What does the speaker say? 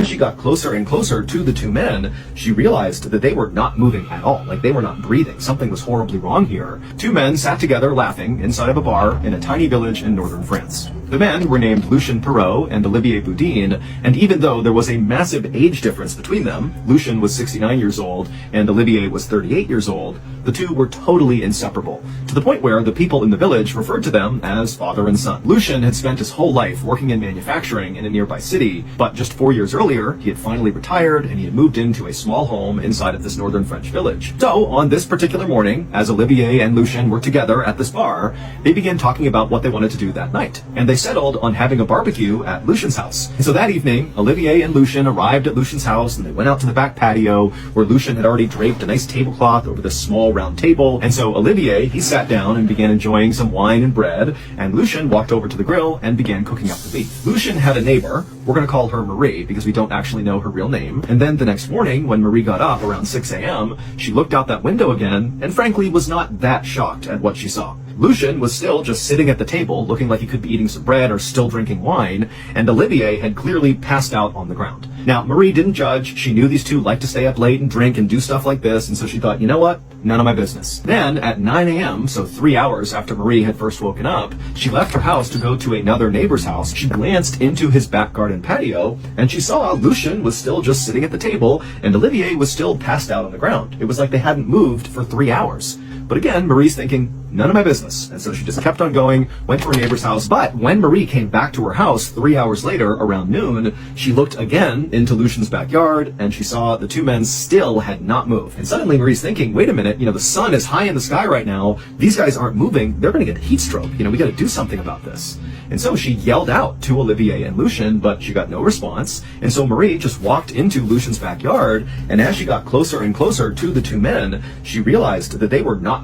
As she got closer and closer to the two men, she realized that they were not moving at all, like they were not breathing. Something was horribly wrong here. Two men sat together laughing inside of a bar in a tiny village in northern France. The men were named Lucien Perrault and Olivier Boudin, and even though there was a massive age difference between them, Lucien was 69 years old and Olivier was 38 years old, the two were totally inseparable, to the point where the people in the village referred to them as father and son. Lucien had spent his whole life working in manufacturing in a nearby city, but just 4 years earlier, he had finally retired and he had moved into a small home inside of this northern French village. So, on this particular morning, as Olivier and Lucien were together at this bar, they began talking about what they wanted to do that night. And they settled on having a barbecue at Lucien's house. And so that evening, Olivier and Lucien arrived at Lucien's house and they went out to the back patio where Lucien had already draped a nice tablecloth over this small round table. And so Olivier, he sat down and began enjoying some wine and bread, and Lucien walked over to the grill and began cooking up the beef. Lucien had a neighbor, we're going to call her Marie because we don't actually know her real name. And then the next morning, when Marie got up around 6 a.m., she looked out that window again and frankly was not that shocked at what she saw. Lucien was still just sitting at the table, looking like he could be eating some bread or still drinking wine, and Olivier had clearly passed out on the ground. Now, Marie didn't judge. She knew these two liked to stay up late and drink and do stuff like this, and so she thought, you know what? None of my business. Then, at 9 a.m., so 3 hours after Marie had first woken up, she left her house to go to another neighbor's house. She glanced into his back garden patio, and she saw Lucien was still just sitting at the table, and Olivier was still passed out on the ground. It was like they hadn't moved for 3 hours. But again, Marie's thinking, none of my business. And so she just kept on going, went to her neighbor's house. But when Marie came back to her house 3 hours later, around noon, she looked again into Lucien's backyard and she saw the two men still had not moved. And suddenly Marie's thinking, wait a minute, the sun is high in the sky right now. These guys aren't moving. They're going to get heat stroke. We got to do something about this. And so she yelled out to Olivier and Lucien, but she got no response. And so Marie just walked into Lucien's backyard. And as she got closer and closer to the two men, she realized that they were not